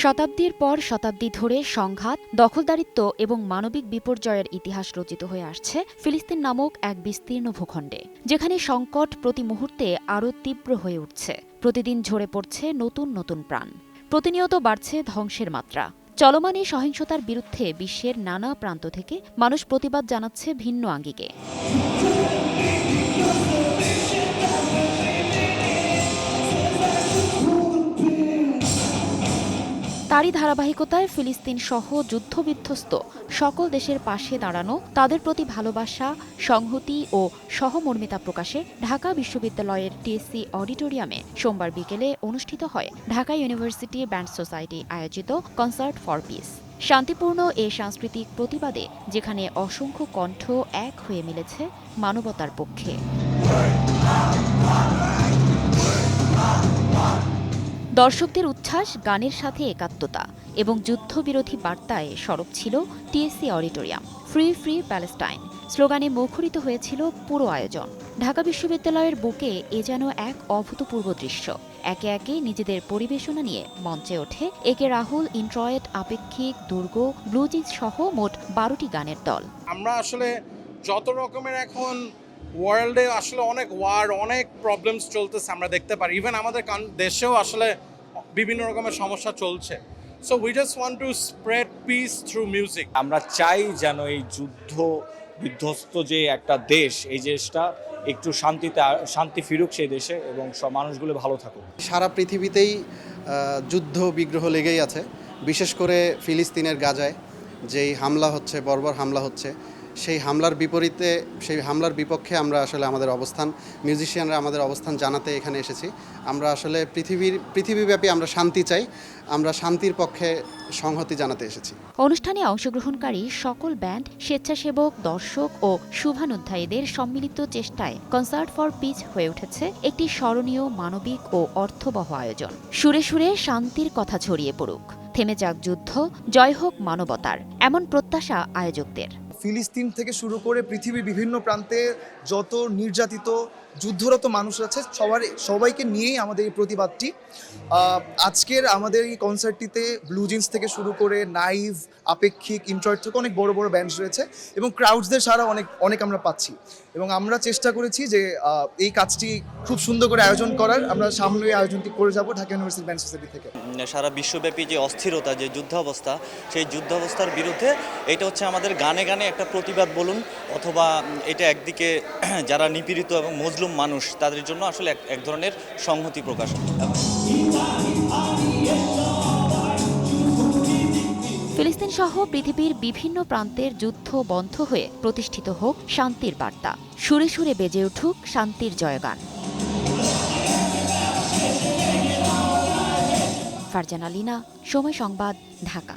শতাব্দীর পর শতাব্দী ধরে সংঘাত, দখলদারিত্ব এবং মানবিক বিপর্যয়ের ইতিহাস রচিত হয়ে আসছে ফিলিস্তিন নামক এক বিস্তীর্ণ ভূখণ্ডে, যেখানে সংকট প্রতি মুহূর্তে আরও তীব্র হয়ে উঠছে। প্রতিদিন ঝরে পড়ছে নতুন নতুন প্রাণ, প্রতিনিয়ত বাড়ছে ধ্বংসের মাত্রা। চলমান এই সহিংসতার বিরুদ্ধে বিশ্বের নানা প্রান্ত থেকে মানুষ প্রতিবাদ জানাচ্ছে ভিন্ন আঙ্গিকে। তারই ধারাবাহিকতায় ফিলিস্তিন সহ যুদ্ধবিধ্বস্ত সকল দেশের পাশে দাঁড়ানো, তাদের প্রতি ভালোবাসা, সংহতি ও সহমর্মিতা প্রকাশে ঢাকা বিশ্ববিদ্যালয়ের টিএসসি অডিটোরিয়ামে সোমবার বিকেলে অনুষ্ঠিত হয় ঢাকা ইউনিভার্সিটি ব্যান্ড সোসাইটি আয়োজিত কনসার্ট ফর পিস। শান্তিপূর্ণ এ সাংস্কৃতিক প্রতিবাদে যেখানে অসংখ্য কণ্ঠ এক হয়ে মিলেছে মানবতার পক্ষে। দর্শকদের উচ্ছ্বাস, গানের সাথে একাত্মতা এবং যুদ্ধবিরোধী বার্তায় সরব ছিল TSC auditorium. Free free Palestine স্লোগানে মুখরিত হয়েছিল পুরো আয়োজন। ঢাকা বিশ্ববিদ্যালয়ের বুকে এ যেন এক অভূতপূর্ব দৃশ্য। একে একে নিজেদের পরিবেশনা নিয়ে মঞ্চে ওঠে একে রাহুল, ইন্ট্রয়েট, আপেক্ষিক, দুর্গ, ব্লুজিজ সহ মোট 12টি গানের দল। আমরা আসলে যত রকমের এখন ওয়ার্ল্ডে আসলে অনেক ওয়ার, অনেক প্রবলেমস চলতেছে আমরা দেখতে পারি। ইভেন আমাদের দেশেও আসলে বিভিন্ন রকমের সমস্যা চলছে। So we just want to spread piece through music. আমরা চাই যেন এই যুদ্ধ বিধ্বস্ত যে একটা দেশ, এই দেশটা একটু শান্তি ফিরুক সেই দেশে এবং সব মানুষগুলো ভালো থাকুক। সারা পৃথিবীতেই যুদ্ধ বিগ্রহ লেগেই আছে। বিশেষ করে ফিলিস্তিনের গাজায় যেই হামলা হচ্ছে, বর্বর হামলা হচ্ছে, সেই হামলার বিপক্ষে আমরা আসলে আমাদের অবস্থান, মিউজিশিয়ানরা আমাদের অবস্থান জানাতে এখানে এসেছি। আমরা আসলে পৃথিবীব্যাপী আমরা শান্তি চাই, আমরা শান্তির পক্ষে সংহতি জানাতে এসেছি। অনুষ্ঠানে অংশগ্রহণকারী সকল ব্যান্ড, স্বেচ্ছাসেবক, দর্শক ও শুভানুধ্যায়ীদের সম্মিলিত চেষ্টায় কনসার্ট ফর পিস হয়ে উঠেছে একটি স্মরণীয়, মানবিক ও অর্থবহ আয়োজন। সুরে সুরে শান্তির কথা ছড়িয়ে পড়ুক, থেমে যাক যুদ্ধ, জয় হোক মানবতার, এমন প্রত্যাশা আয়োজকদের। ফিলিস্তিন থেকে শুরু করে পৃথিবীর বিভিন্ন প্রান্তে যত নির্যাতিত, যুদ্ধরত মানুষ আছে সবাইকে নিয়েই আমাদের এই প্রতিবাদটি। আজকের আমাদের এই কনসার্টটিতে ব্লু জিন্স থেকে শুরু করে নাইভ, আপেক্ষিক, ইন্ট্রয়েট থেকে অনেক বড় বড় ব্যান্ডস রয়েছে এবং ক্রাউডসদের সারা অনেক আমরা পাচ্ছি। এবং আমরা চেষ্টা করেছি যে এই কাজটি খুব সুন্দর করে আয়োজন করার। আমরা সামনে এই আয়োজনটি করে যাব ঢাকা ইউনিভার্সিটি ব্যান্ড সোসাইটি থেকে। সারা বিশ্বব্যাপী যে অস্থিরতা, যে যুদ্ধাবস্থা, সেই যুদ্ধাবস্থার বিরুদ্ধে এটা হচ্ছে আমাদের গানে গানে একটা প্রতিবাদ বলুন, অথবা এটা একদিকে যারা নিপীড়িত এবং মজলুম মানুষ তাদের জন্য আসলে এক ধরনের সংহতি প্রকাশ। ফিলিস্তিন সহ পৃথিবীর বিভিন্ন প্রান্তের যুদ্ধ বন্ধ হয়ে প্রতিষ্ঠিত হোক শান্তির বার্তা। সুরে সুরে বেজে উঠুক শান্তির জয়গান। ফারজানা লিনা, সময় সংবাদ, ঢাকা।